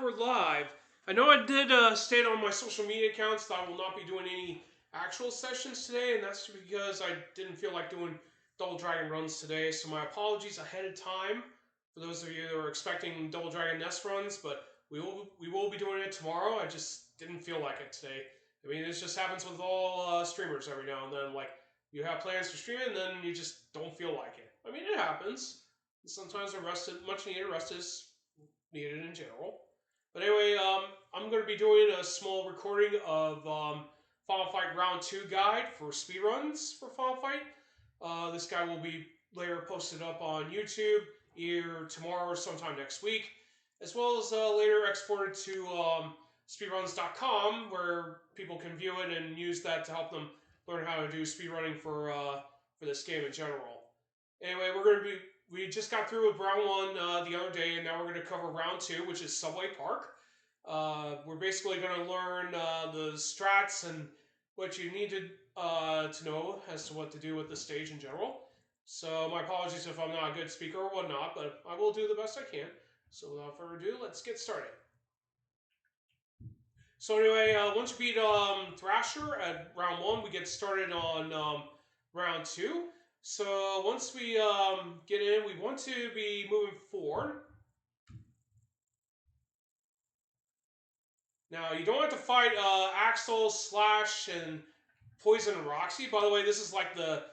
we're live. I know I did state on my social media accounts that I will not be doing any actual sessions today, and that's because I didn't feel like doing Double Dragon runs today, so my apologies ahead of time for those of you that were expecting Double Dragon Nest runs, but we will be doing it tomorrow. I just didn't feel like it today. I mean, this just happens with all streamers every now and then. Like, you have plans to stream it, and then you just don't feel like it. I mean, it happens. Sometimes much needed rest is needed in general. But anyway, I'm going to be doing a small recording of Final Fight Round 2 guide for speedruns for Final Fight. This guide will be later posted up on YouTube either tomorrow or sometime next week, as well as later exported to speedruns.com, where people can view it and use that to help them learn how to do speedrunning for this game in general. Anyway, we just got through with round 1 the other day, and now we're going to cover round 2, which is Subway Park. We're basically going to learn the strats and what you need to know as to what to do with the stage in general. So my apologies if I'm not a good speaker or whatnot, but I will do the best I can. So without further ado, let's get started. So anyway, once you beat Thrasher at round 1, we get started on round 2. So once we get in, we want to be moving forward. Now, you don't have to fight Axel, Slash, and Poison and Roxy. By the way, this is like the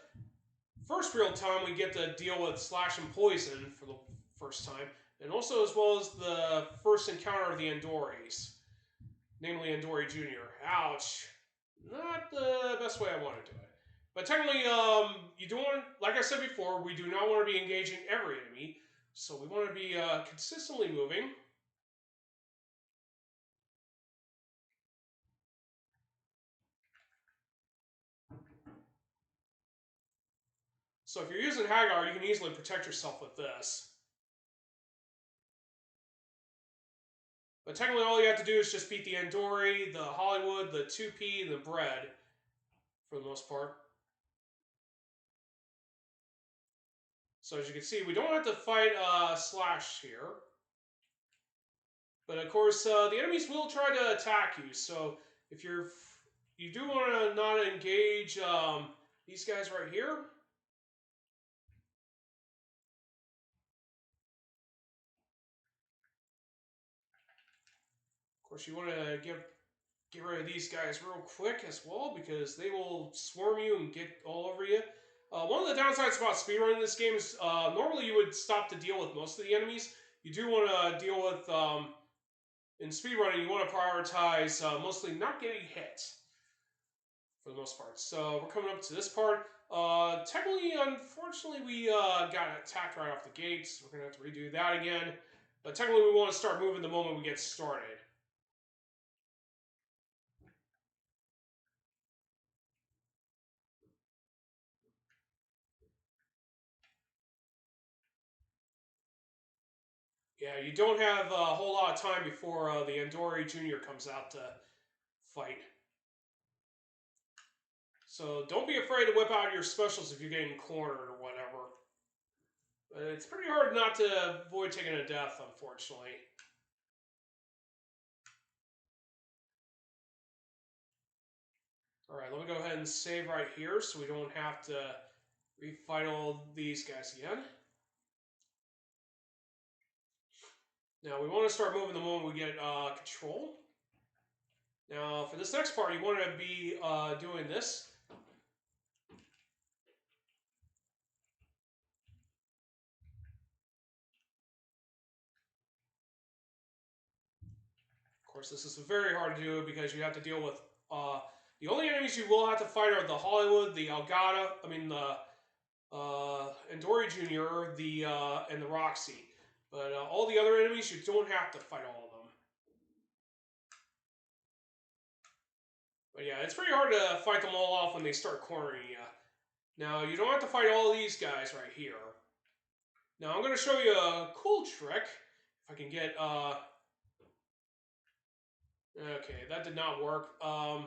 first real time we get to deal with Slash and Poison for the first time. And also as well as the first encounter of the Andoris. Namely Andori Jr. Ouch. Not the best way I want to do it. But technically, you don't want, like I said before, we do not want to be engaging every enemy. So we want to be consistently moving. So if you're using Hagar, you can easily protect yourself with this. But technically all you have to do is just beat the Andori, the Hollywood, the 2P, the Bread, for the most part. So as you can see, we don't have to fight Slash here. But of course, the enemies will try to attack you. So if you do want to not engage these guys right here. Of course, you want to get rid of these guys real quick as well, because they will swarm you and get all over you. One of the downsides about speedrunning this game is normally you would stop to deal with most of the enemies. You do want to deal with, in speedrunning, you want to prioritize mostly not getting hit for the most part. So we're coming up to this part. Technically, unfortunately, we got attacked right off the gate, so we're going to have to redo that again. But technically, we want to start moving the moment we get started. Yeah, you don't have a whole lot of time before the Andori Jr. comes out to fight. So don't be afraid to whip out your specials if you're getting cornered or whatever. But it's pretty hard not to avoid taking a death, unfortunately. Alright, let me go ahead and save right here so we don't have to refight all these guys again. Now, we want to start moving the moment we get control. Now, for this next part, you want to be doing this. Of course, this is very hard to do because you have to deal with... the only enemies you will have to fight are the Hollywood, the Elgato, the Andori Jr., and the Roxy. But all the other enemies, you don't have to fight all of them. But yeah, it's pretty hard to fight them all off when they start cornering you. Now, you don't have to fight all of these guys right here. Now, I'm going to show you a cool trick. If I can get... Okay, that did not work. I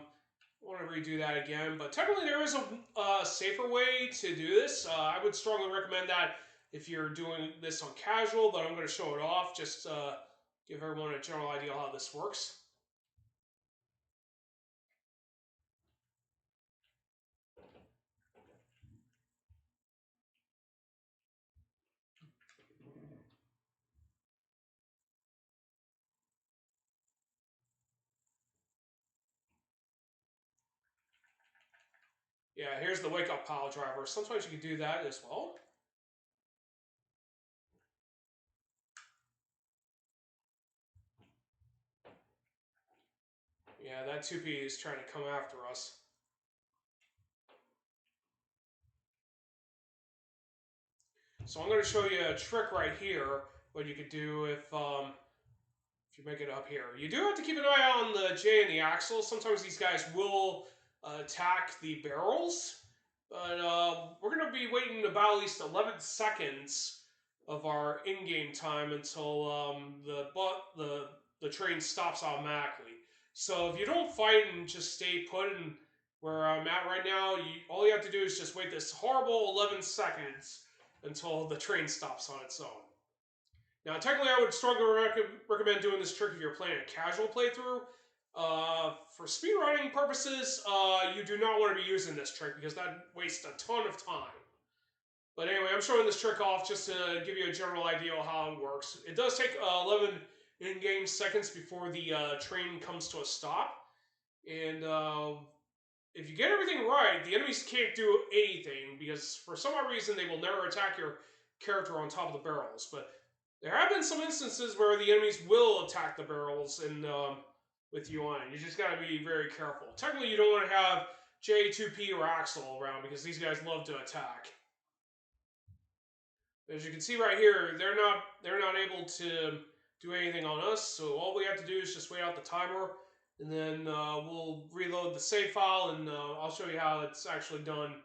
want to redo that again. But technically, there is a safer way to do this. I would strongly recommend that if you're doing this on casual, but I'm going to show it off just give everyone a general idea how this works. Yeah, here's the wake up pile driver. Sometimes you can do that as well. Yeah, that 2P is trying to come after us. So I'm going to show you a trick right here, what you could do if you make it up here. You do have to keep an eye on the J and the axle. Sometimes these guys will attack the barrels, but we're going to be waiting about at least 11 seconds of our in-game time until the train stops automatically. So if you don't fight and just stay put in where I'm at right now, all you have to do is just wait this horrible 11 seconds until the train stops on its own. Now, technically, I would strongly recommend doing this trick if you're playing a casual playthrough. For speedrunning purposes, you do not want to be using this trick because that wastes a ton of time. But anyway, I'm showing this trick off just to give you a general idea of how it works. It does take 11 in-game seconds before the train comes to a stop. And if you get everything right, the enemies can't do anything because for some odd reason they will never attack your character on top of the barrels. But there have been some instances where the enemies will attack the barrels and with you on. You just got to be very careful. Technically, you don't want to have J2P or Axel around because these guys love to attack. As you can see right here, they're not able to do anything on us. So all we have to do is just wait out the timer, and then we'll reload the save file, and I'll show you how it's actually done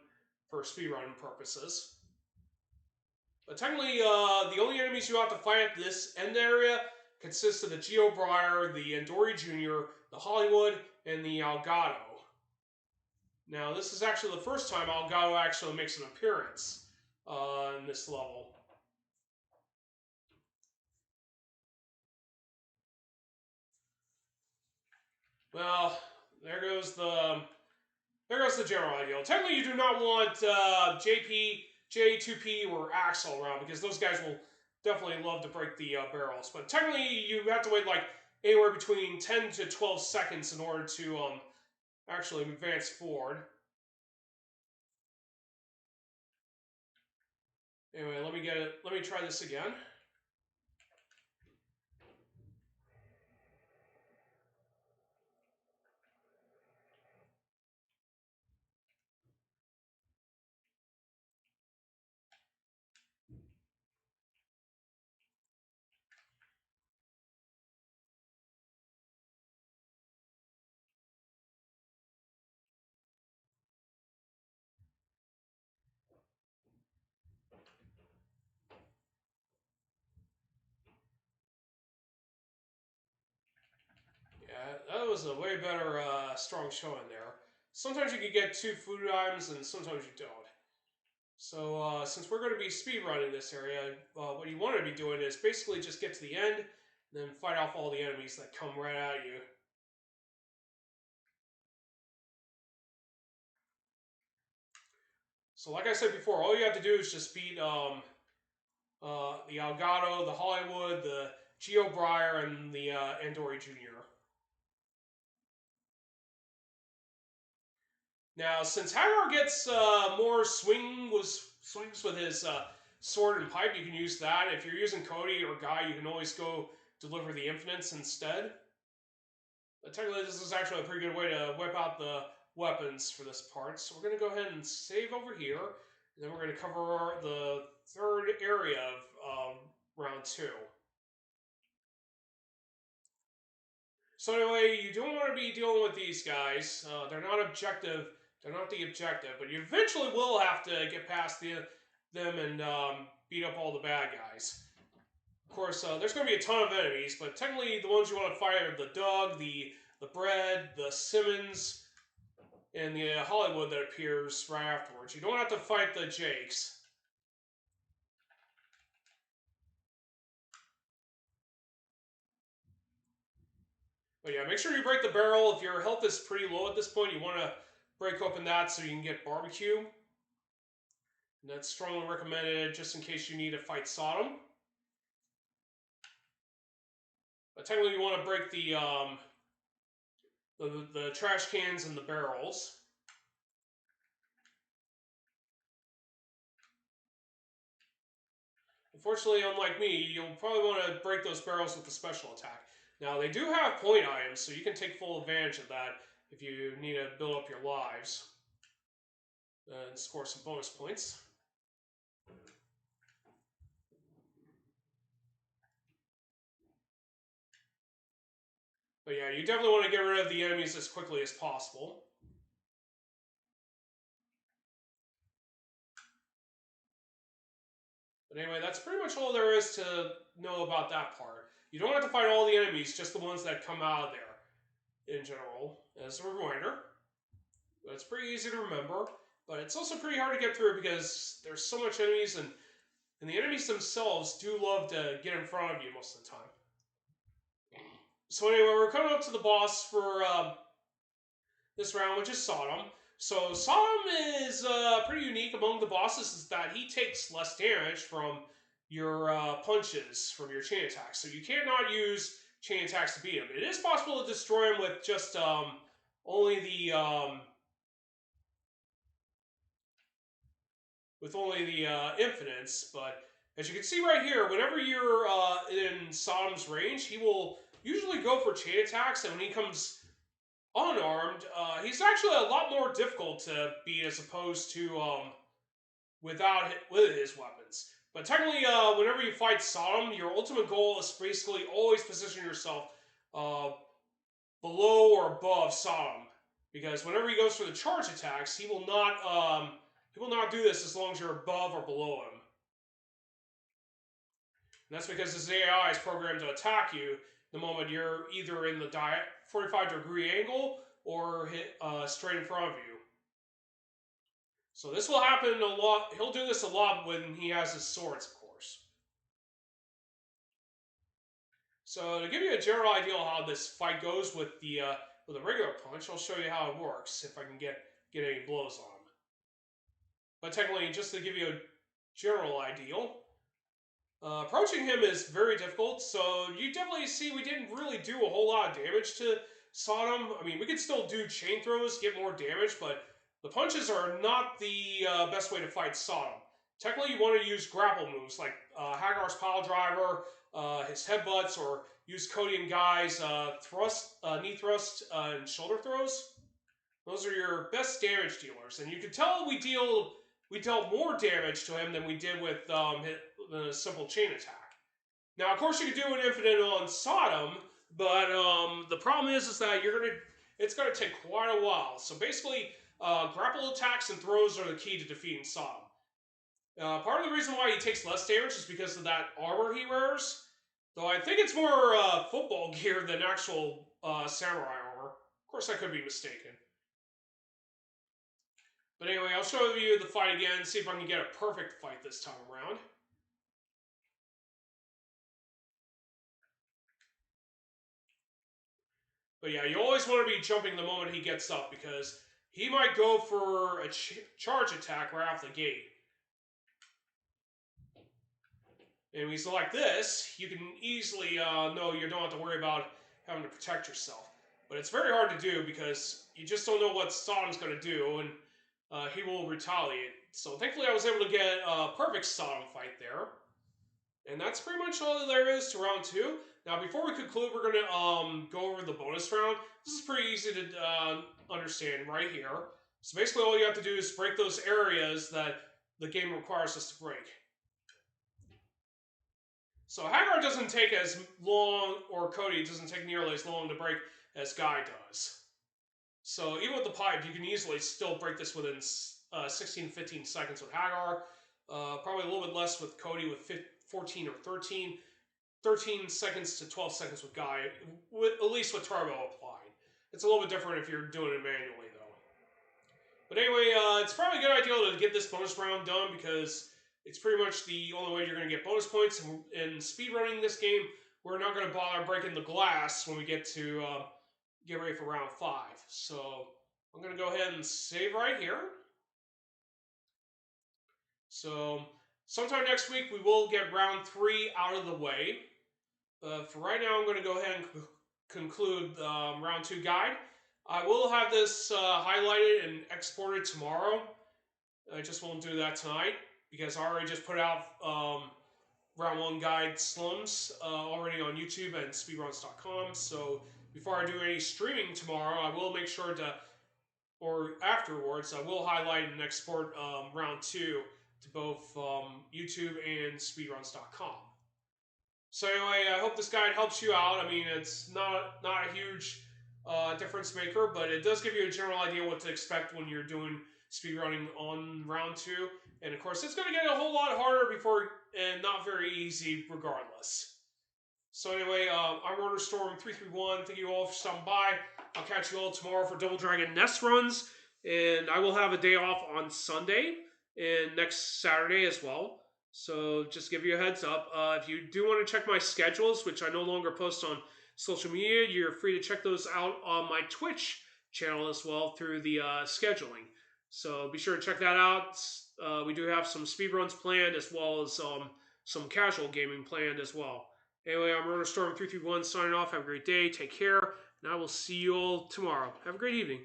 for speedrun purposes. But technically, the only enemies you have to fight at this end area consists of the Geo Briar, the Andori Jr., the Hollywood, and the Elgato. Now, this is actually the first time Elgato actually makes an appearance in this level. Well, there goes the general idea. Technically, you do not want J2P, or Axel around because those guys will definitely love to break the barrels. But technically, you have to wait like anywhere between 10 to 12 seconds in order to actually advance forward. Anyway, let me try this again. Yeah, that was a way better strong showing there. Sometimes you can get 2 food items and sometimes you don't. So since we're going to be speedrunning this area, what you want to be doing is basically just get to the end and then fight off all the enemies that come right at you. So like I said before, all you have to do is just beat the Elgato, the Hollywood, the Geo Briar, and the Andori Jr. Now, since Hagar gets more swings with his sword and pipe, you can use that. If you're using Cody or Guy, you can always go deliver the infinites instead. But technically, this is actually a pretty good way to whip out the weapons for this part. So we're going to go ahead and save over here. And then we're going to cover the third area of round 2. So anyway, you don't want to be dealing with these guys. They're not objective. They're not the objective. But you eventually will have to get past them and beat up all the bad guys. Of course, there's going to be a ton of enemies, but technically the ones you want to fight are the Doug, the Bread, the Simmons, and the Hollywood that appears right afterwards. You don't have to fight the Jakes. But yeah, make sure you break the barrel. If your health is pretty low at this point, you want to break open that so you can get barbecue. And that's strongly recommended just in case you need to fight Sodom. But technically, you want to break the trash cans and the barrels. Unfortunately, unlike me, you'll probably want to break those barrels with the special attack. Now, they do have point items, so you can take full advantage of that if you need to build up your lives and score some bonus points. But yeah, you definitely want to get rid of the enemies as quickly as possible. But anyway, that's pretty much all there is to know about that part. You don't have to fight all the enemies, just the ones that come out of there in general, as a reminder. But it's pretty easy to remember. But it's also pretty hard to get through because there's so much enemies, and the enemies themselves do love to get in front of you most of the time. So anyway, we're coming up to the boss for this round, which is Sodom. So Sodom is pretty unique among the bosses, is that he takes less damage from your punches, from your chain attacks. So you cannot use chain attacks to beat him. It is possible to destroy him with just only the infinites, but as you can see right here, whenever you're in Sodom's range, he will usually go for chain attacks, and when he comes unarmed, he's actually a lot more difficult to beat as opposed to with his weapons. But technically, whenever you fight Sodom, your ultimate goal is basically always position yourself below or above Sodom, because whenever he goes for the charge attacks, he will not do this as long as you're above or below him. And that's because his AI is programmed to attack you the moment you're either in the 45-degree angle or hit straight in front of you. So this will happen a lot. He'll do this a lot when he has his swords, of course. So to give you a general idea of how this fight goes with a regular punch, I'll show you how it works if I can get any blows on him. But technically, just to give you a general idea, approaching him is very difficult, so you definitely see we didn't really do a whole lot of damage to Sodom. I mean, we could still do chain throws, get more damage, but the punches are not the best way to fight Sodom. Technically, you want to use grapple moves, like Hagar's pile driver, his headbutts, or use Cody and Guy's knee thrust, and shoulder throws. Those are your best damage dealers, and you can tell we dealt more damage to him than we did with the simple chain attack. Now, of course, you could do an infinite on Sodom, but the problem is that it's gonna take quite a while. So basically, grapple attacks and throws are the key to defeating Sodom. Part of the reason why he takes less damage is because of that armor he wears. Though I think it's more football gear than actual samurai armor. Of course, I could be mistaken. But anyway, I'll show you the fight again, see if I can get a perfect fight this time around. But yeah, you always want to be jumping the moment he gets up, because he might go for a charge attack right off the gate. And when he's like this, you can easily know you don't have to worry about having to protect yourself. But it's very hard to do because you just don't know what Sodom's going to do, and he will retaliate. So thankfully I was able to get a perfect Sodom fight there. And that's pretty much all there is to round 2. Now before we conclude, we're going to go over the bonus round. This is pretty easy to understand right here. So basically all you have to do is break those areas that the game requires us to break. So Hagar doesn't take as long, or Cody doesn't take nearly as long to break as Guy does. So even with the pipe, you can easily still break this within 16-15 seconds with Hagar. Probably a little bit less with Cody with 14 or 13 seconds to 12 seconds with Guy, at least with turbo applied. It's a little bit different if you're doing it manually, though. But anyway, it's probably a good idea to get this bonus round done, because it's pretty much the only way you're going to get bonus points. And speedrunning this game we're not going to bother breaking the glass when we get to get ready for round 5. So I'm going to go ahead and save right here. So sometime next week we will get round 3 out of the way. For right now, I'm going to go ahead and conclude round 2 guide. I will have this highlighted and exported tomorrow. I just won't do that tonight because I already just put out round 1 guide slums already on YouTube and speedruns.com. So before I do any streaming tomorrow, I will make sure to, or afterwards, I will highlight and export round 2 to both YouTube and speedruns.com. So anyway, I hope this guide helps you out. I mean, it's not a huge difference maker, but it does give you a general idea what to expect when you're doing speedrunning on round 2. And of course, it's going to get a whole lot harder before, and not very easy regardless. So anyway, I'm RunnerStorm331. Thank you all for stopping by. I'll catch you all tomorrow for Double Dragon Nest runs, and I will have a day off on Sunday and next Saturday as well. So just give you a heads up. If you do want to check my schedules, which I no longer post on social media, you're free to check those out on my Twitch channel as well through the scheduling. So be sure to check that out. We do have some speedruns planned as well as some casual gaming planned as well. Anyway, I'm RunnerStorm331 signing off. Have a great day. Take care. And I will see you all tomorrow. Have a great evening.